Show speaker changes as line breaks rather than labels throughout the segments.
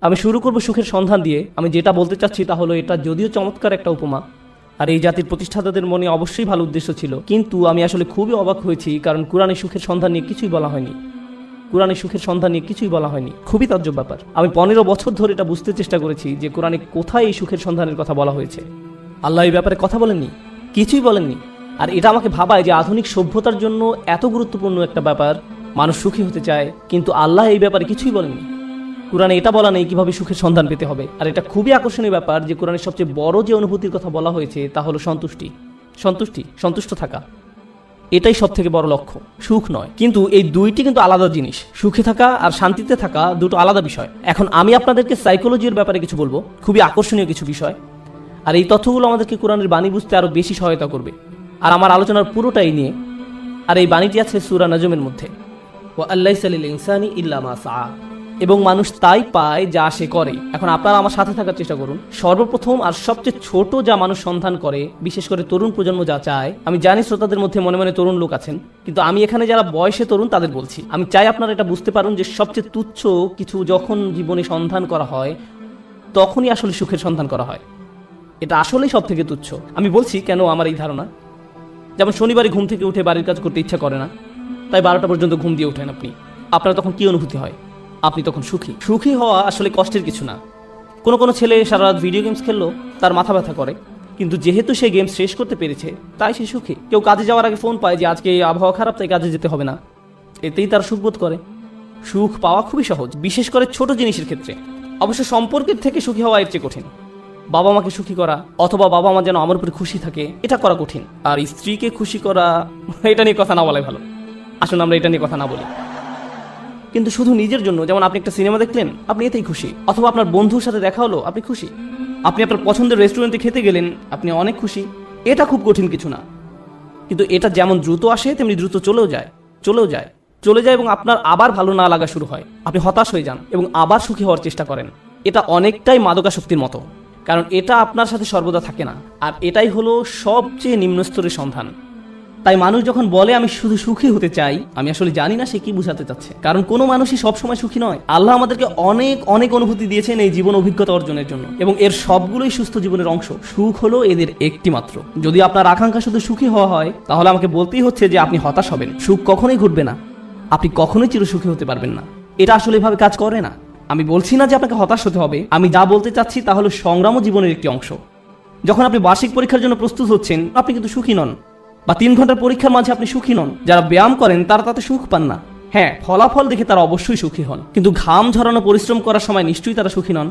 আমি শুরু করব সুখের সন্ধান দিয়ে। আমি যেটা বলতে চাচ্ছি তা হলো, এটা যদিও চমৎকার একটা উপমা, আর এই জাতির প্রতিষ্ঠাতাদের মনে অবশ্যই ভালো উদ্দেশ্য ছিল, কিন্তু আমি আসলে খুবই অবাক হয়েছি, কারণ কোরআনে সুখের সন্ধান নিয়ে কিছুই বলা হয়নি। কোরআনে সুখের সন্ধান নিয়ে কিছুই বলা হয়নি। খুবই তাজ্জব ব্যাপার। আমি 15 বছর ধরে এটা বুঝতে চেষ্টা করেছি যে কোরআনে কোথায় এই সুখের সন্ধানের কথা বলা হয়েছে। আল্লাহ এই ব্যাপারে কথা বলেননি, কিছুই বলেননি। আর এটা আমাকে ভাবায় যে আধুনিক সভ্যতার জন্য এত গুরুত্বপূর্ণ একটা ব্যাপার, মানুষ সুখী হতে চায়, কিন্তু আল্লাহ এই ব্যাপারে কিছুই বলেননি। কোরআনে এটা বলা নেই কিভাবে সুখের সন্ধান পেতে হবে। আর এটা খুবই আকর্ষণীয় ব্যাপার যে কোরআনের সবচেয়ে বড় যে অনুভূতির কথা বলা হয়েছে তা হলো সন্তুষ্টি। সন্তুষ্ট থাকা, এটাই সব থেকে বড় লক্ষ্য, সুখ নয়। কিন্তু এই দুইটি কিন্তু আলাদা জিনিস। সুখে থাকা আর শান্তিতে থাকা দুটো আলাদা বিষয়। এখন আমি আপনাদেরকে সাইকোলজির ব্যাপারে কিছু বলবো, খুবই আকর্ষণীয় কিছু বিষয়। আর এই তথ্যগুলো আমাদেরকে কোরআনের বাণী বুঝতে আরো বেশি সহায়তা করবে। আর আমার আলোচনার পুরোটাই নিয়ে, আর এই বাণীটি আছে সূরা নাজমের মধ্যে, ওয়া আল্লাইসা লিল ইনসানি ইল্লা মা সাআ, এবং মানুষ তাই পায় যা সে করে। এখন আপনারা আমার সাথে থাকার চেষ্টা করুন। সর্বপ্রথম আর সবচেয়ে ছোট যা মানুষ সন্ধান করে, বিশেষ করে তরুণ প্রজন্ম যা চায়, আমি জানি শ্রোতাদের মধ্যে মনে মনে তরুণ লোক আছেন, কিন্তু আমি এখানে যারা বয়সে তরুণ তাদের বলছি। আমি চাই আপনারা এটা বুঝতে পারুন যে সবচেয়ে তুচ্ছ কিছু যখন জীবনে সন্ধান করা হয়, তখনই আসলে সুখের সন্ধান করা হয়। এটা আসলেই সব থেকে তুচ্ছ। আমি বলছি কেন আমার এই ধারণা। যেমন শনিবারে ঘুম থেকে উঠে বাড়ির কাজ করতে ইচ্ছা করে না, তাই 12টা পর্যন্ত ঘুম দিয়ে ওঠেন আপনি। আপনার তখন কি অনুভূতি হয়? আপনি তখন সুখী। সুখী হওয়া আসলে কষ্টের কিছু না। কোনো ছেলে সারা রাত ভিডিও গেমস খেললো, তার মাথা ব্যথা করে, কিন্তু যেহেতু সে গেম শেষ করতে পেরেছে তাই সে সুখী। কেউ কাজে যাওয়ার আগে ফোন পায় যে আজকে আবহাওয়া খারাপ, তাই কাজে যেতে হবে না, এতেই তার সুখ বোধ করে। সুখ পাওয়া খুবই সহজ, বিশেষ করে ছোট জিনিসের ক্ষেত্রে। অবশ্য সম্পর্কের থেকে সুখী হওয়া এর চেয়ে কঠিন। বাবা মাকে সুখী করা, অথবা বাবা মা যেন আমার উপরে খুশি থাকে, এটা করা কঠিন। আর স্ত্রীকে খুশি করা, এটা নিয়ে কথা না বলাই ভালো। আসুন আমরা এটা নিয়ে কথা না বলি। কিন্তু শুধু নিজের জন্য, যেমন আপনি একটা সিনেমা দেখলেন, আপনি এতেই খুশি। অথবা আপনার বন্ধুর সাথে দেখা হলো, আপনি খুশি। আপনি আপনার পছন্দের রেস্টুরেন্টে খেতে গেলেন, আপনি অনেক খুশি। এটা খুব কঠিন কিছু না। কিন্তু এটা যেমন দ্রুত আসে তেমনি দ্রুত চলে যায় এবং আপনার আবার ভালো না লাগা শুরু হয়। আপনি হতাশ হয়ে যান এবং আবার সুখী হওয়ার চেষ্টা করেন। এটা অনেকটাই মাদকাসক্তির মতো, কারণ এটা আপনার সাথে সর্বদা থাকে না। আর এটাই হলো সবচেয়ে নিম্ন স্তরের সন্ধান। তাই মানুষ যখন বলে আমি শুধু সুখী হতে চাই, আমি আসলে জানি না সে কি বোঝাতে চাচ্ছে। কারণ কোনো মানুষই সবসময় সুখী নয়। আল্লাহ আমাদেরকে অনেক অনেক অনুভূতি দিয়েছেন এই জীবন অভিজ্ঞতা অর্জনের জন্য, এবং এর সবগুলোই সুস্থ জীবনের অংশ। সুখ হলো এদের একটি মাত্র। যদি আপনার আকাঙ্ক্ষা শুধু সুখী হওয়া হয়, তাহলে আমাকে বলতেই হচ্ছে যে আপনি হতাশ হবেন। সুখ কখনোই ঘটবে না, আপনি কখনোই চিরসুখী হতে পারবেন না। এটা আসলে এভাবে কাজ করে না। আমি বলছি না যে আপনাকে হতাশ হতে হবে। আমি যা বলতে চাচ্ছি তা হলো সংগ্রামও জীবনের একটি অংশ। যখন আপনি বার্ষিক পরীক্ষার জন্য প্রস্তুত হচ্ছেন, আপনি কিন্তু সুখী নন। বা 3 ঘন্টার পরীক্ষার মাঝে আপনি সুখী নন। যারা ব্যায়াম করেন তারা তাতে সুখ পান না। হ্যাঁ, ফলাফল দেখে তারা অবশ্যই সুখী হন, কিন্তু ঘাম ঝরানো পরিশ্রম করার সময় নিশ্চয়ই তারা সুখী নন।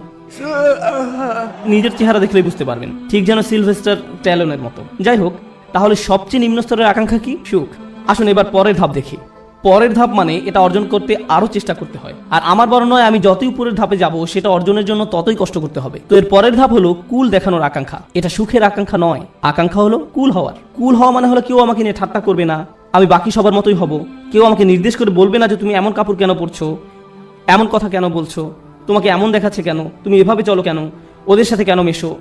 নিজের চেহারা দেখলেই বুঝতে পারবেন, ঠিক যেন সিলভেস্টার ট্যালনের মতো। যাই হোক, তাহলে সবচেয়ে নিম্ন স্তরের আকাঙ্ক্ষা কি? সুখ। আসুন এবার পরের ধাপ দেখি। পরের ধাপ মানে এটা অর্জন করতে আরো চেষ্টা করতে হয়। আর আমার বড় নয়, আমি যতই উপরের ধাপে যাব সেটা অর্জনের জন্য ততই কষ্ট করতে হবে। তো এর পরের ধাপ হলো কুল দেখানোর আকাঙ্ক্ষা। এটা সুখের আকাঙ্ক্ষা নয়, আকাঙ্ক্ষা হলো কুল হওয়ার। কুল হওয়া মানে হলো কেউ আমাকে নিয়ে ঠাট্টা করবে না, আমি বাকি সবার মতোই হব। কেউ আমাকে নির্দেশ করে বলবে না যে তুমি এমন কাপড় কেন পরছো, এমন কথা কেন বলছো, তোমাকে এমন দেখাচ্ছে কেন, তুমি এভাবে চলো কেন, ওদের সাথে কেন মেশো,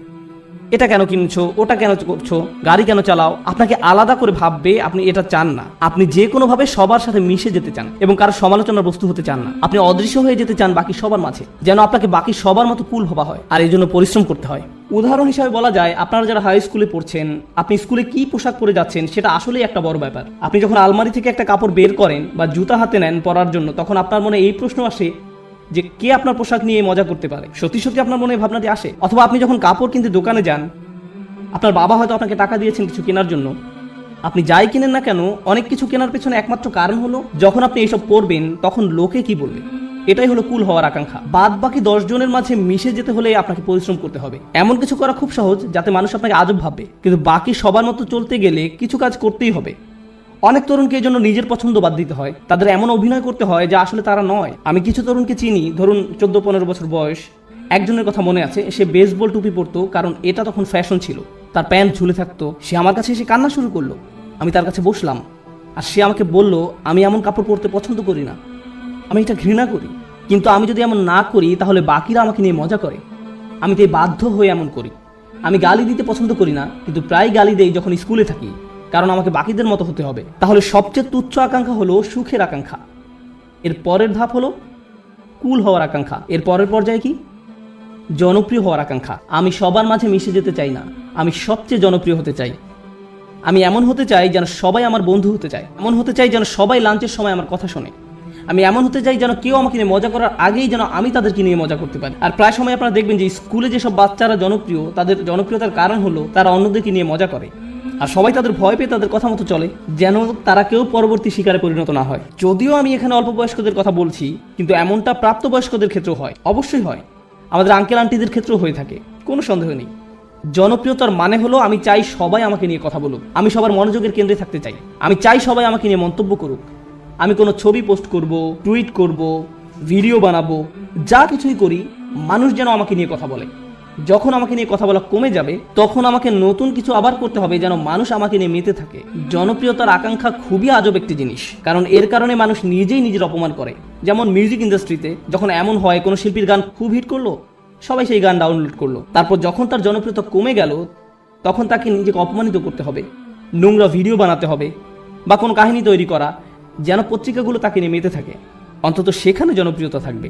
এটা কেন কিনছো, ওটা কেন করছো, গাড়ি কেন চালাও। আপনাকে আলাদা করে ভাববে, আপনি এটা চান না। আপনি যে কোনো ভাবে সবার সাথে মিশে যেতে চান এবং কারো সমালোচনার বস্তু হতে চান না। আপনি অদৃশ্য হয়ে যেতে চান বাকি সবার মাঝে, যেন আপনাকে বাকি সবার মতো কুল হওয়া হয়। আর এই জন্য পরিশ্রম করতে হয়। উদাহরণ হিসাবে বলা যায়, আপনারা যারা হাই স্কুলে পড়ছেন, আপনি স্কুলে কি পোশাক পরে যাচ্ছেন সেটা আসলেই একটা বড় ব্যাপার। আপনি যখন আলমারি থেকে একটা কাপড় বের করেন বা জুতা হাতে নেন পরার জন্য, তখন আপনার মনে এই প্রশ্ন আসে যে কে আপনার পোশাক নিয়ে মজা করতে পারে। সত্যি সত্যি আপনার মনে ভাবনাটি আসে। অথবা আপনি যখন কাপড় কিনতে দোকানে যান, আপনার বাবা হয়তো আপনাকে টাকা দিয়েছেন কিছু কেনার জন্য। আপনি যাই কিনেন না কেন, অনেক কিছু কেনার পেছনে একমাত্র কারণ হলো যখন আপনি এসব পরবেন তখন লোকে কি বলবে। এটাই হলো কুল হওয়ার আকাঙ্ক্ষা। বাদ বাকি 10 জনের মাঝে মিশে যেতে হলে আপনাকে পরিশ্রম করতে হবে। এমন কিছু করা খুব সহজ যাতে মানুষ আপনাকে আজব ভাববে, কিন্তু বাকি সবার মতো চলতে গেলে কিছু কাজ করতেই হবে। অনেক তরুণকে এই জন্য নিজের পছন্দ বাদ দিতে হয়। তাদের এমন অভিনয় করতে হয় যা আসলে তারা নয়। আমি কিছু তরুণকে চিনি, ধরুন 14-15 বছর বয়স। একজনের কথা মনে আছে, সে বেসবল টুপি পরতো, কারণ এটা তখন ফ্যাশন ছিল। তার প্যান্ট ঝুলে থাকতো। সে আমার কাছে এসে কান্না শুরু করলো। আমি তার কাছে বসলাম, আর সে আমাকে বলল, আমি এমন কাপড় পরতে পছন্দ করি না, আমি এটা ঘৃণা করি। কিন্তু আমি যদি এমন না করি তাহলে বাকিরা আমাকে নিয়ে মজা করে। আমি তাই বাধ্য হয়ে এমন করি। আমি গালি দিতে পছন্দ করি না, কিন্তু প্রায় গালি দেই যখন স্কুলে থাকি, কারণ আমাকে বাকিদের মতো হতে হবে। তাহলে সবচেয়ে তুচ্ছ আকাঙ্ক্ষা হলো সুখের আকাঙ্ক্ষা। এর পরের ধাপ হলো কুল হওয়ার আকাঙ্ক্ষা। এর পরের পর্যায়ে কি? জনপ্রিয় হওয়ার আকাঙ্ক্ষা। আমি সবার মাঝে মিশে যেতে চাই না, আমি সবচেয়ে জনপ্রিয় হতে চাই। আমি এমন হতে চাই যেন সবাই আমার বন্ধু হতে চায়, এমন হতে চাই যেন সবাই লাঞ্চের সময় আমার কথা শোনে। আমি এমন হতে চাই যেন কেউ আমাকে নিয়ে মজা করার আগেই যেন আমি তাদেরকে নিয়ে মজা করতে পারি। আর প্রায় সময় আপনারা দেখবেন যে স্কুলে যেসব বাচ্চারা জনপ্রিয়, তাদের জনপ্রিয়তার কারণ হলো তারা অন্যদেরকে নিয়ে মজা করে, আর সবাই তাদের ভয় পেয়ে তাদের কথা মতো চলে, যেন তারা কেউ পরবর্তী শিকারে পরিণত না হয়। যদিও আমি এখানে অল্প বয়স্কদের কথা বলছি, কিন্তু এমনটা প্রাপ্তবয়স্কদের ক্ষেত্রেও হয়, অবশ্যই হয়। আমাদের আঙ্কেল আন্টিদের ক্ষেত্রেও হয়ে থাকে, কোনো সন্দেহ নেই। জনপ্রিয়তার মানে হলো আমি চাই সবাই আমাকে নিয়ে কথা বলুক, আমি সবার মনোযোগের কেন্দ্রে থাকতে চাই, আমি চাই সবাই আমাকে নিয়ে মন্তব্য করুক। আমি কোনো ছবি পোস্ট করব, টুইট করব, ভিডিও বানাবো, যা কিছুই করি মানুষ যেন আমাকে নিয়ে কথা বলে। যখন আমাকে নিয়ে কথা বলা কমে যাবে তখন আমাকে নতুন কিছু আবার করতে হবে যেন মানুষ আমাকে নিয়ে মেতে থাকে। জনপ্রিয়তার আকাঙ্ক্ষা খুবই আজব একটি জিনিস, কারণ এর কারণে মানুষ নিজেই নিজের অপমান করে। যেমন মিউজিক ইন্ডাস্ট্রিতে যখন এমন হয় কোনো শিল্পীর গান খুব হিট করলো, সবাই সেই গান ডাউনলোড করলো, তারপর যখন তার জনপ্রিয়তা কমে গেল তখন তাকে নিজেকে অপমানিত করতে হবে, নোংরা ভিডিও বানাতে হবে বা কোনো কাহিনী তৈরি করা যেন পত্রিকাগুলো তাকে নিয়ে মেতে থাকে। অন্তত সেখানে জনপ্রিয়তা থাকবে,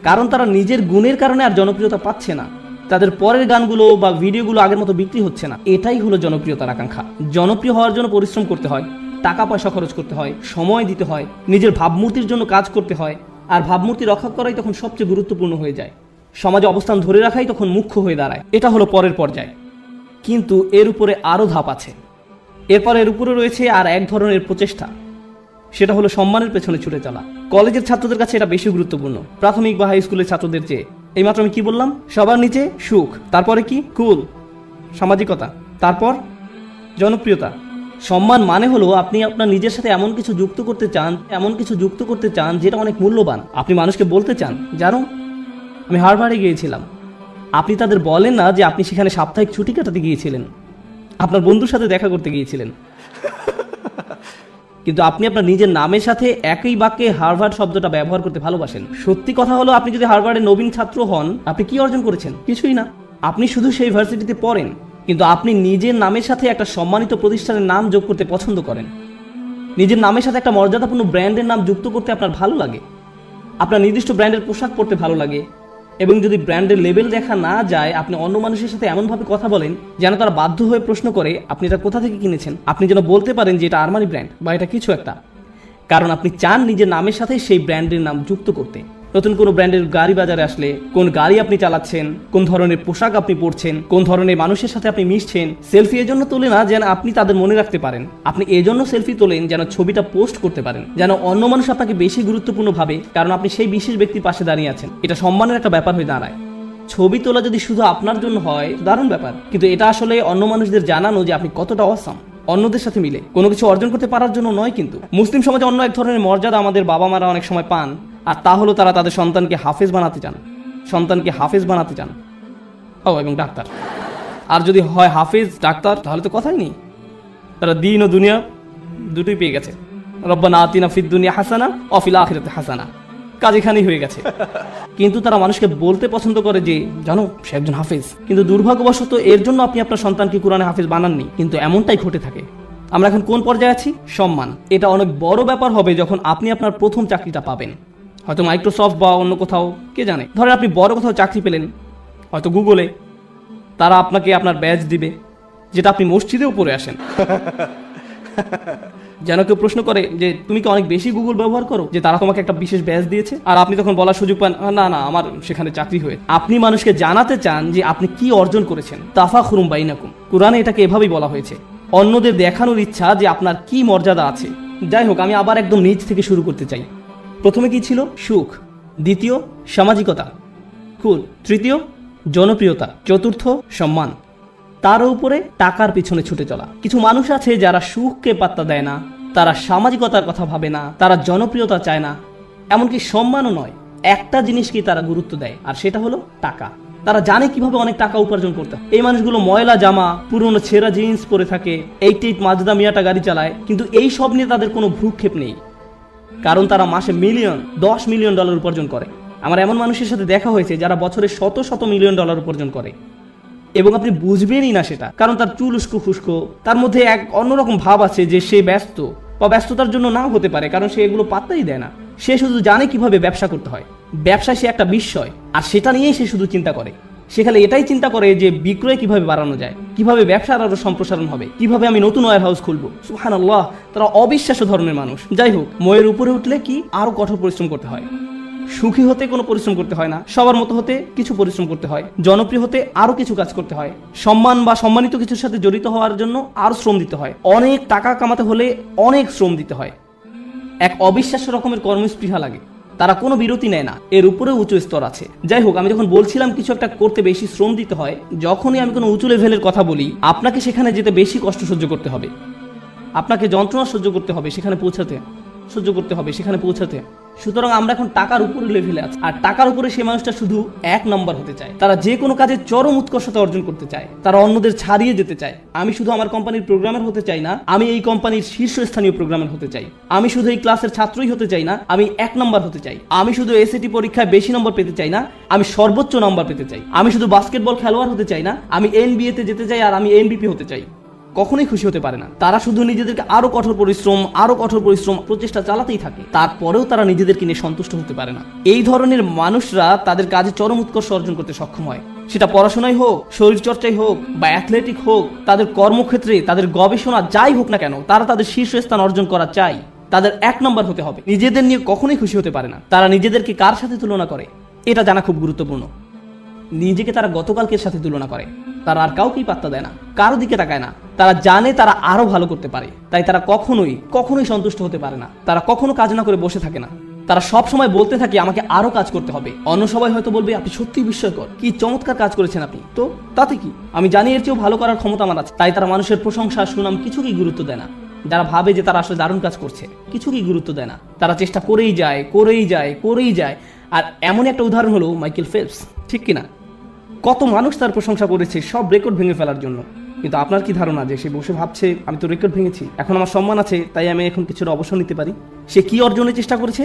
কারণ তারা নিজের গুণের কারণে আর জনপ্রিয়তা পাচ্ছে না, তাদের পরের গানগুলো বা ভিডিওগুলো আগের মতো বিক্রি হচ্ছে না। এটাই হলো জনপ্রিয়তার আকাঙ্ক্ষা। জনপ্রিয় হওয়ার জন্য পরিশ্রম করতে হয়, টাকা পয়সা খরচ করতে হয়, সময় দিতে হয়, নিজের ভাবমূর্তির জন্য কাজ করতে হয়, আর ভাবমূর্তি রক্ষা করাই তখন সবচেয়ে গুরুত্বপূর্ণ হয়ে যায়। সমাজে অবস্থান ধরে রাখাই তখন মুখ্য হয়ে দাঁড়ায়। এটা হলো পরের পর্যায়ে, কিন্তু এর উপরে আরও ধাপ আছে। এরপর এর উপরে রয়েছে আর এক ধরনের প্রচেষ্টা, সেটা হলো সম্মানের পেছনে ছুটে চলা। কলেজের ছাত্রদের কাছে এটা বেশি গুরুত্বপূর্ণ প্রাথমিক বা হাই স্কুলের ছাত্রদের চেয়ে। এইমাত্র আমি কি বললাম? সবার নিচে সুখ, তারপরে কি? কুল, সামাজিকতা, তারপর জনপ্রিয়তা। সম্মান মানে হলো আপনি আপনার নিজের সাথে এমন কিছু যুক্ত করতে চান যেটা অনেক মূল্যবান। আপনি মানুষকে বলতে চান, জানো আমি হার্ভার্ডে গিয়েছিলাম। আপনি তাদের বলেন না যে আপনি সেখানে সাপ্তাহিক ছুটি কাটাতে গিয়েছিলেন, আপনার বন্ধুর সাথে দেখা করতে গিয়েছিলেন, কিন্তু আপনি আপনার নিজের নামের সাথে একই বাক্যে হার্ভার্ড শব্দটা ব্যবহার করতে ভালোবাসেন। সত্যি কথা হলো আপনি যদি হার্ভার্ডের নবীন ছাত্র হন, আপনি কি অর্জন করেছেন? কিছুই না। আপনি শুধু সেই ভার্সিটিতে পড়েন, কিন্তু আপনি নিজের নামের সাথে একটা সম্মানিত প্রতিষ্ঠানের নাম যোগ করতে পছন্দ করেন। নিজের নামের সাথে একটা মর্যাদাপূর্ণ ব্র্যান্ডের নাম যুক্ত করতে আপনার ভালো লাগে। আপনার নির্দিষ্ট ব্র্যান্ডের পোশাক পরতে ভালো লাগে, এবং যদি ব্র্যান্ডের লেবেল দেখা না যায় আপনি অন্য মানুষের সাথে এমনভাবে কথা বলেন যেন তারা বাধ্য হয়ে প্রশ্ন করে আপনি এটা কোথা থেকে কিনেছেন। আপনি যেন বলতে পারেন যে এটা আরমানি ব্র্যান্ড বা এটা কিছু একটা, কারণ আপনি চান নিজের নামের সাথে সেই ব্র্যান্ডের নাম যুক্ত করতে। নতুন কোনো ব্র্যান্ডের গাড়ি বাজারে আসলে কোন গাড়ি আপনি চালাচ্ছেন, কোন ধরনের পোশাক আপনি পরছেন, কোন ধরনের মানুষের সাথে আপনি মিশছেন। সেলফি এজন্য তোলে না যেন আপনি তাদের মনে রাখতে পারেন, আপনি এজন্য সেলফি তোলেন যেন ছবিটা পোস্ট করতে পারেন, যেন অন্য মানুষ আপনাকে বেশি গুরুত্বপূর্ণ ভাবে, কারণ আপনি সেই বিশেষ ব্যক্তির পাশে দাঁড়িয়ে আছেন। এটা সম্মানের একটা ব্যাপার হয়ে দাঁড়ায়। ছবি তোলা যদি শুধু আপনার জন্য হয় দারুণ ব্যাপার, কিন্তু এটা আসলে অন্য মানুষদের জানানো যে আপনি কতটা অসাম, অন্যদের সাথে মিলে কোনো কিছু অর্জন করতে পারার জন্য নয়। কিন্তু মুসলিম সমাজে অন্য এক ধরনের মর্যাদা আমাদের বাবা মারা অনেক সময় পান, আর তা হলো তারা তাদের সন্তানকে হাফেজ বানাতে চান। ও এবং ডাক্তার। আর যদি হয় হাফেজ ডাক্তার তাহলে তো কথাই নেই, তারা দিন ও দুনিয়া দুটোই পেয়ে গেছে। রব্বানা আতিনা ফিদ দুনিয়া হাসানা ওয়া ফিল আখিরাতি হাসানা, কাজ এখানেই হয়ে গেছে। কিন্তু তারা মানুষকে বলতে পছন্দ করে যে জানো সে একজন হাফেজ, কিন্তু দুর্ভাগ্যবশত এর জন্য আপনি আপনার সন্তানকে কোরআনে হাফেজ বানাননি। কিন্তু এমনটাই ঘটে থাকে। আমরা এখন কোন পর্যায়ে আছি? সম্মান। এটা অনেক বড় ব্যাপার হবে যখন আপনি আপনার প্রথম চাকরিটা পাবেন, হয়তো মাইক্রোসফট বা অন্য কোথাও, কে জানে। ধরেন আপনি বড় কোথাও চাকরি পেলেন, হয়তো গুগলে। তারা আপনাকে আপনার ব্যাজ দিবে, যেটা আপনি মসজিদেও পড়ে আসেন। যেন কেউ প্রশ্ন করে যে তুমি কি অনেক বেশি গুগল ব্যবহার করো যে তারা তোমাকে একটা বিশেষ ব্যাজ দিয়েছে, আর আপনি তখন বলার সুযোগ পান না না আমার সেখানে চাকরি হয়ে। আপনি মানুষকে জানাতে চান যে আপনি কি অর্জন করেছেন। তাফাখুরুম বাইনাকুম, কোরআনে এটাকে এভাবেই বলা হয়েছে। অন্যদের দেখানোর ইচ্ছা যে আপনার কি মর্যাদা আছে। যাই হোক, আমি আবার একদম নিচ থেকে শুরু করতে চাই। প্রথমে কি ছিল? সুখ। দ্বিতীয় সামাজিকতা। তৃতীয় জনপ্রিয়তা। চতুর্থ সম্মান। তার উপরে টাকার পিছনে ছুটে চলা। কিছু মানুষ আছে যারা সুখকে পাত্তা দেয় না, তারা সামাজিকতার কথা ভাবে না, তারা জনপ্রিয়তা চায় না, এমনকি সম্মানও নয়। একটা জিনিসকেই তারা গুরুত্ব দেয়, আর সেটা হলো টাকা। তারা জানে কিভাবে অনেক টাকা উপার্জন করতে। এই মানুষগুলো ময়লা জামা, পুরনো ছেঁড়া জিন্স পরে থাকে, 88 মাজদা মিয়াটা গাড়ি চালায়, কিন্তু এই সব নিয়ে তাদের কোনো ভ্রুক্ষেপ নেই, কারণ তারা মাসে $10 মিলিয়ন উপার্জন করে। আমার এমন মানুষের সাথে দেখা হয়েছে যারা বছরে শত মিলিয়ন ডলার উপার্জন করে, এবং আপনি বুঝবেনই না সেটা, কারণ তার চুল উস্কো ফুস্কো, তার মধ্যে এক অন্যরকম ভাব আছে যে সে ব্যস্ত, বা ব্যস্ততার জন্য নাও হতে পারে, কারণ সে এগুলো পাত্তাই দেয় না। সে শুধু জানে কিভাবে ব্যবসা করতে হয়। ব্যবসায় সে একটা বিস্ময়, আর সেটা নিয়েই সে শুধু চিন্তা করে। সেখানে এটাই চিন্তা করে যে বিক্রয় কিভাবে বাড়ানো যায়, কিভাবে ব্যবসার আরো সম্প্রসারণ হবে, কিভাবে আমি নতুন ওয়্যার হাউস খুলবো। সুবহানাল্লাহ, তারা অবিশ্বাস্য ধরনের মানুষ। যাই হোক, ময়ের উপরে উঠলে কি আরো কঠোর পরিশ্রম করতে হয়। সুখী হতে কোনো পরিশ্রম করতে হয় না, সবার মতো হতে কিছু পরিশ্রম করতে হয়, জনপ্রিয় হতে আরো কিছু কাজ করতে হয়, সম্মান বা সম্মানিত কিছুর সাথে জড়িত হওয়ার জন্য আরো শ্রম দিতে হয়, অনেক টাকা কামাতে হলে অনেক শ্রম দিতে হয়। এক অবিশ্বাস্য রকমের কর্মস্পৃহা লাগে, তারা কোনো বিরতি নেয় না। এর উপরে উঁচু স্তর আছে। যাই হোক, আমি যখন বলছিলাম কিছু একটা করতে বেশি শ্রম দিতে হয়, যখনই আমি কোনো উঁচু লেভেলের কথা বলি, আপনাকে সেখানে যেতে বেশি কষ্ট সহ্য করতে হবে, আপনাকে যন্ত্রণা সহ্য করতে হবে সেখানে পৌঁছাতে, সহ্য করতে হবে সেখানে পৌঁছাতে। সুতরাং আমরা এখন টাকার উপরে লেভেলে আছি, আর টাকার উপরে সেই মানুষটা শুধু 1 নম্বর হতে চায়। তারা যে কোনো কাজে চরম উৎকর্ষতা অর্জন করতে চায়, তারা অন্যদের ছাড়িয়ে যেতে চায়। আমি শুধু আমার কোম্পানির প্রোগ্রামার হতে চাই না, আমি এই কোম্পানির শীর্ষস্থানীয় প্রোগ্রামার হতে চাই। আমি শুধু এই ক্লাসের ছাত্রই হতে চাই না, আমি 1 নম্বর হতে চাই। আমি শুধু এসএটি পরীক্ষায় বেশি নম্বর পেতে চাই না, আমি সর্বোচ্চ নম্বর পেতে চাই। আমি শুধু বাস্কেটবল খেলোয়াড় হতে চাই না, আমি NBA তে যেতে চাই, আর আমি MVP হতে চাই। কখনোই খুশি হতে পারে না। তারা শুধু নিজেদেরকে আরো কঠোর পরিশ্রম প্রচেষ্টা চালাতেই থাকে, তারপরেও তারা নিজেদেরকে নিয়ে সন্তুষ্ট হতে পারে না। এই ধরনের মানুষরা তাদের কাজে চরম উৎকর্ষ অর্জন করতে সক্ষম হয়, সেটা পড়াশোনায় হোক, শরীরচর্চায় হোক, বা অ্যাথলেটিক হোক, তাদের কর্মক্ষেত্রে, তাদের গবেষণা যাই হোক না কেন, তারা তাদের শীর্ষস্থান অর্জন করা চাই। তাদের 1 নম্বর হতে হবে। নিজেদের নিয়ে কখনোই খুশি হতে পারে না। তারা নিজেদেরকে কার সাথে তুলনা করে এটা জানা খুব গুরুত্বপূর্ণ। নিজেকে তারা গতকালকের সাথে তুলনা করে, তারা আর কাউকেই পাত্তা দেয় না, কারো দিকে তাকায় না। তারা জানে তারা আরো ভালো করতে পারে, তাই তারা কখনোই সন্তুষ্ট হতে পারে না। তারা কখনো কাজ না করে বসে থাকে না, তারা সব সময় বলতে থাকে আমাকে আরো কাজ করতে হবে। অন্য সবাই হয়তো বলবে আপনি সত্যিই বিস্ময়কর, কি চমৎকার কাজ করেছেন আপনি, তো তাতে কি, আমি জানি এর চেয়েও ভালো করার ক্ষমতা আমার আছে। তাই তারা মানুষের প্রশংসা, সুনাম কিছুকেই গুরুত্ব দেয় না। যারা ভাবে যে তারা আসলে দারুণ কাজ করছে, কিছুকেই গুরুত্ব দেয় না। তারা চেষ্টা করেই যায়। আর এমন একটা উদাহরণ হলো মাইকেল ফেলপস, ঠিক কিনা? কত মানুষ তার প্রশংসা করেছে সব রেকর্ড ভেঙে ফেলার জন্য, কিন্তু আপনার কি ধারণা যে সে বসে ভাবছে আমি তো রেকর্ড ভেঙেছি, এখন আমার সম্মান আছে, তাই আমি এখন কিছুটা অবসর নিতে পারি? সে কি অর্জনের চেষ্টা করেছে?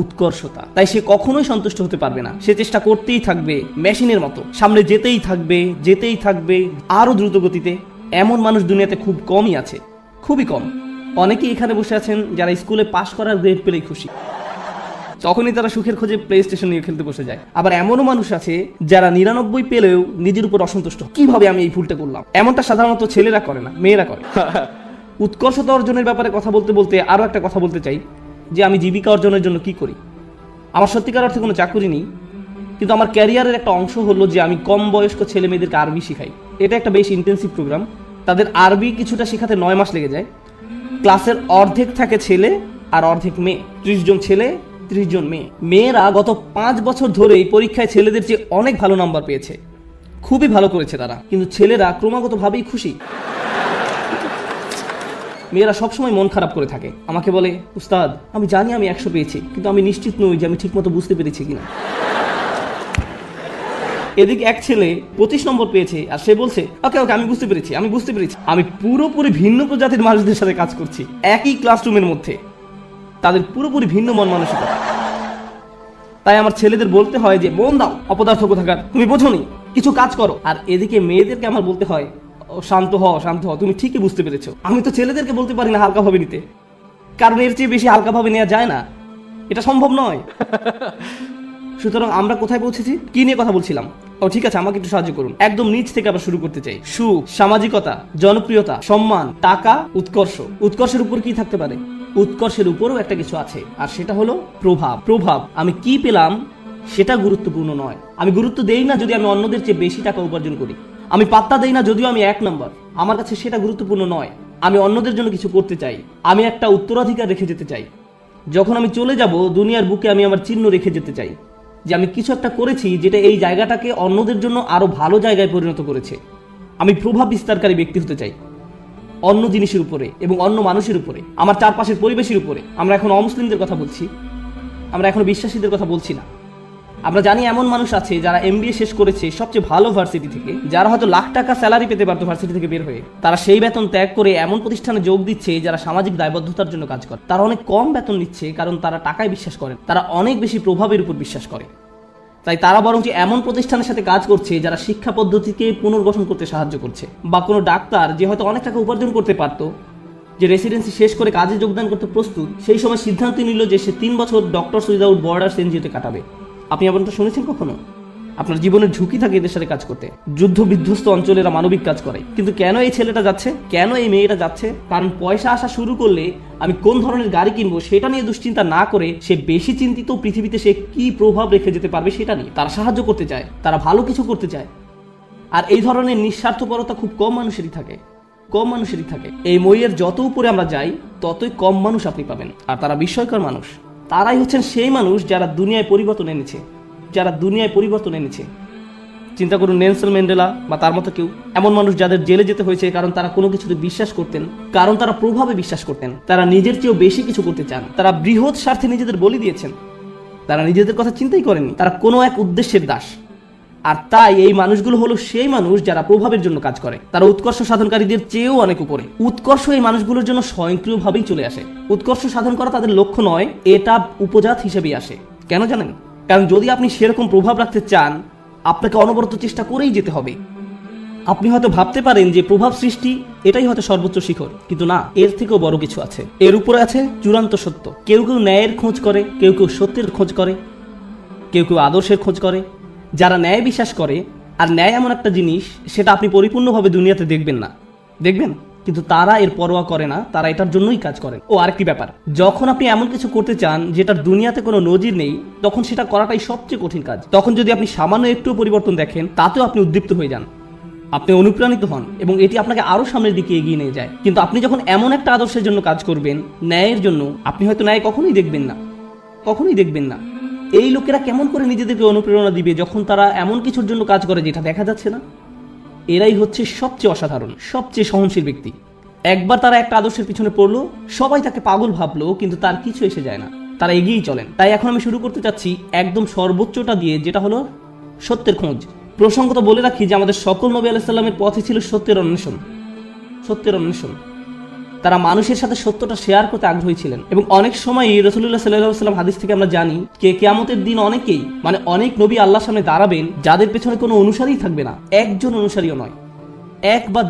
উৎকর্ষতা। তাই সে কখনোই সন্তুষ্ট হতে পারবে না, সে চেষ্টা করতেই থাকবে মেশিনের মতো, সামনে যেতেই থাকবে আরো দ্রুত গতিতে। এমন মানুষ দুনিয়াতে খুব কমই আছে, খুবই কম। অনেকেই এখানে বসে আছেন যারা স্কুলে পাশ করার গ্রেড পেলেই খুশি, তখনই তারা সুখের খোঁজে প্লে স্টেশন নিয়ে খেলতে বসে যায়। আবার এমনও মানুষ আছে যারা 99 পেলেও নিজের উপর অসন্তুষ্ট, কিভাবে আমি এই ভুলটা করলাম। এমনটা সাধারণত ছেলেরা করে না, মেয়েরা করে। উৎকর্ষতা অর্জনের ব্যাপারে কথা বলতে আরো একটা কথা বলতে চাই, যে আমি জীবিকা অর্জনের জন্য কি করি। আমার সত্যিকার অর্থে কোনো চাকরি নেই, কিন্তু আমার ক্যারিয়ারের একটা অংশ হলো যে আমি কম বয়স্ক ছেলে মেয়েদেরকে আরবি শিখাই। এটা একটা বেশ ইন্টেন্সিভ প্রোগ্রাম। তাদের আরবি কিছুটা শেখাতে 9 মাস লেগে যায়। ক্লাসের অর্ধেক থাকে ছেলে আর অর্ধেক মেয়ে, 30 জন ছেলে 30 জন মেয়ে। মেয়েরা গত 5 বছর ধরে এই পরীক্ষায় ছেলেদের চেয়ে অনেক ভালো নাম্বার পেয়েছে, খুবই ভালো করেছে তারা, কিন্তু ছেলেরা ক্রমাগতভাবেই খুশি। মেয়েরা সবসময় মন খারাপ করে থাকে, আমাকে বলে উস্তাদ আমি জানি আমি 100 পেয়েছি, কিন্তু আমি নিশ্চিত নই যে আমি ঠিকমতো বুঝতে পেরেছি কিনা। এদিকে এক ছেলে 25 নম্বর পেয়েছে, আর সে বলছে ওকে আমি বুঝতে পেরেছি। আমি পুরোপুরি ভিন্ন প্রজাতির মানুষদের সাথে কাজ করছি একই ক্লাসরুমের মধ্যে, তাদের পুরোপুরি ভিন্ন মন মানসিকতা। তাই আমার ছেলেদের বলতে হয় যে মন দাও, অপদার্থ কোথাকার, তুমি বোঝোনি, কিছু কাজ করো। আর এদিকে মেয়েদেরকে আমার বলতে হয় শান্ত হও, তুমি ঠিকই বুঝতে পেরেছো। আমি তো ছেলেদেরকে বলতে পারি না হালকাভাবে নিতে, কারণ এর চেয়ে বেশি হালকাভাবে নেওয়া যায় না, এটা সম্ভব নয়। সুতরাং আমরা কোথায় পৌঁছেছি, কি নিয়ে কথা বলছিলাম? ঠিক আছে, আমাকে একটু সাহায্য করুন। একদম নিচ থেকে আবার শুরু করতে চাই। সুখ, সামাজিকতা, জনপ্রিয়তা, সম্মান, টাকা, উৎকর্ষ। উৎকর্ষের উপর কি থাকতে পারে? উৎকর্ষের উপরও একটা কিছু আছে, আর সেটা হলো প্রভাব। আমি কি পেলাম সেটা গুরুত্বপূর্ণ নয়। আমি গুরুত্ব দেই না যদি আমি অন্যদের চেয়ে বেশি টাকা উপার্জন করি। আমি পাত্তা দেই না যদিও আমি 1 নম্বর, আমার কাছে সেটা গুরুত্বপূর্ণ নয়। আমি অন্যদের জন্য কিছু করতে চাই, আমি একটা উত্তরাধিকার রেখে যেতে চাই। যখন আমি চলে যাব দুনিয়ার বুকে আমি আমার চিহ্ন রেখে যেতে চাই, যে আমি কিছু একটা করেছি যেটা এই জায়গাটাকে অন্যদের জন্য আরো ভালো জায়গায় পরিণত করেছে। আমি প্রভাব বিস্তারকারী ব্যক্তি হতে চাই অন্য জিনিসের উপরে এবং অন্য মানুষের উপরে, আমার চারপাশের পরিবেশের উপরে। আমরা এখন অমুসলিমদের কথা বলছি, আমরা এখন বিশ্বাসীদের কথা বলছি না। আমরা জানি এমন মানুষ আছে যারা MBA শেষ করেছে সবচেয়ে ভালো ভার্সিটি থেকে, যারা হয়তো লাখ টাকা স্যালারি পেতে পারতো ভার্সিটি থেকে বের হয়ে, তারা সেই বেতন ত্যাগ করে এমন প্রতিষ্ঠানে যোগ দিচ্ছে যারা সামাজিক দায়বদ্ধতার জন্য কাজ করে। তারা অনেক কম বেতন নিচ্ছে কারণ তারা টাকায় বিশ্বাস করেন, তারা অনেক বেশি প্রভাবের উপর বিশ্বাস করে। তাই তারা বরং এমন প্রতিষ্ঠানের সাথে কাজ করছে যারা শিক্ষা পদ্ধতিকে পুনর্গঠন করতে সাহায্য করছে। বা কোনো ডাক্তার যে হয়তো অনেক টাকা উপার্জন করতে পারতো, যে রেসিডেন্সি শেষ করে কাজে যোগদান করতে প্রস্তুত, সেই সময় সিদ্ধান্ত নিল যে সে 3 বছর ডক্টরস উইদাউট বর্ডার্স NGO-তে কাটাবে। আপনি এমনটা শুনেছেন কখনো? আপনার জীবনের ঝুঁকি থাকে এদের সাথে কাজ করতে। যুদ্ধ বিধ্বস্ত অঞ্চলে এরা মানবিক কাজ করে। কিন্তু কেন এই ছেলেটা যাচ্ছে, কেন এই মেয়েটা যাচ্ছে? কারণ পয়সা আসা শুরু করলে আমি কোন ধরনের গাড়ি কিনবো সেটা নিয়ে দুশ্চিন্তা না করে সে বেশি চিন্তিত পৃথিবীতে সে কি প্রভাব রেখে যেতে পারবে সেটা নিয়ে। তারা সাহায্য করতে চায়, তারা ভালো কিছু করতে চায়। আর এই ধরনের নিঃস্বার্থপরতা খুব কম মানুষেরই থাকে, কম মানুষেরই থাকে। এই মইয়ের যত উপরে আমরা যাই ততই কম মানুষ আপনি পাবেন। আর তারা বিস্ময়কর মানুষ। তারাই হচ্ছেন সেই মানুষ যারা দুনিয়ায় পরিবর্তন এনেছে, যারা দুনিয়ায় পরিবর্তন এনেছে। চিন্তা করুন, নেলসন ম্যান্ডেলা বা তার মতো কেউ, এমন মানুষ যাদের জেলে যেতে হয়েছে কারণ তারা কোনো কিছুতে বিশ্বাস করতেন, কারণ তারা প্রভাবে বিশ্বাস করতেন, তারা নিজের চেয়েও বেশি কিছু করতে চান, তারা বৃহৎ স্বার্থে নিজেদের বলি দিয়েছেন, তারা নিজেদের কথা চিন্তাই করেননি, তারা কোনো এক উদ্দেশ্যের দাস। আর তাই এই মানুষগুলো হলো সেই মানুষ যারা প্রভাবের জন্য কাজ করে। তারা উৎকর্ষ সাধনকারীদের চেয়েও অনেক উপরে। উৎকর্ষ এই মানুষগুলোর জন্য স্বয়ংক্রিয়ভাবেই চলে আসে। উৎকর্ষ সাধন করা তাদের লক্ষ্য নয়, এটা উপজাত হিসেবেই আসে। কেন জানেন? কারণ যদি আপনি সেরকম প্রভাব রাখতে চান আপনাকে অনবরত চেষ্টা করেই যেতে হবে। আপনি হয়তো ভাবতে পারেন যে প্রভাব সৃষ্টি এটাই হয়তো সর্বোচ্চ শিখর, কিন্তু না, এর থেকেও বড় কিছু আছে। এর উপরে আছে চূড়ান্ত সত্য। কেউ কেউ ন্যায়ের খোঁজ করে, কেউ কেউ সত্যের খোঁজ করে, কেউ কেউ আদর্শের খোঁজ করে। যারা ন্যায় বিশ্বাস করে, আর ন্যায় এমন একটা জিনিস সেটা আপনি পরিপূর্ণভাবে দুনিয়াতে দেখবেন না, দেখবেন, কিন্তু তারা এর পরোয়া করে না, তারা এটার জন্যই কাজ করেন। ও আরেকটি ব্যাপার, যখন আপনি এমন কিছু করতে চান যেটার দুনিয়াতে কোনো নজির নেই, তখন সেটা করাটাই সবচেয়ে কঠিন কাজ। তখন যদি আপনি সামান্য একটু পরিবর্তন দেখেন তাতেও আপনি উদ্দীপ্ত হয়ে যান, আপনি অনুপ্রাণিত হন এবং এটি আপনাকে আরো সামনের দিকে এগিয়ে নিয়ে যায়। কিন্তু আপনি যখন এমন একটা আদর্শের জন্য কাজ করবেন, ন্যায়ের জন্য, আপনি হয়তো ন্যায় কখনোই দেখবেন না, কখনোই দেখবেন না। এই লোকেরা কেমন করে নিজেদেরকে অনুপ্রেরণা দিবে যখন তারা এমন কিছুর জন্য কাজ করে যেটা দেখা যাচ্ছে না? এরাই হচ্ছে সবচেয়ে অসাধারণ, সবচেয়ে সহনশীল ব্যক্তি। একবার তারা একটা আদর্শের পিছনে পড়লো, সবাই তাকে পাগল ভাবলো, কিন্তু তার কিছু এসে যায় না, তারা এগিয়েই চলেন। তাই এখন আমি শুরু করতে চাচ্ছি একদম সর্বোচ্চটা দিয়ে, যেটা হলো সত্যের খোঁজ। প্রসঙ্গত বলে রাখি যে আমাদের সকল নবী আলাইহিস সালামের পথে ছিল সত্যের অন্বেষণ, সত্যের অন্বেষণ। তারা মানুষের সাথে সত্যটা শেয়ার করতে আগ্রহী ছিলেন। এবং অনেক সময় রাসূলুল্লাহ সাল্লাল্লাহু আলাইহি ওয়াসাল্লাম হাদিস থেকে আমরা জানি যে কিয়ামতের দিন অনেকেই, মানে অনেক নবী আল্লাহর সামনে দাঁড়াবেন যাদের পেছনে কোনো অনুসারী থাকবে না, একজন অনুসারীও নয়, এক বা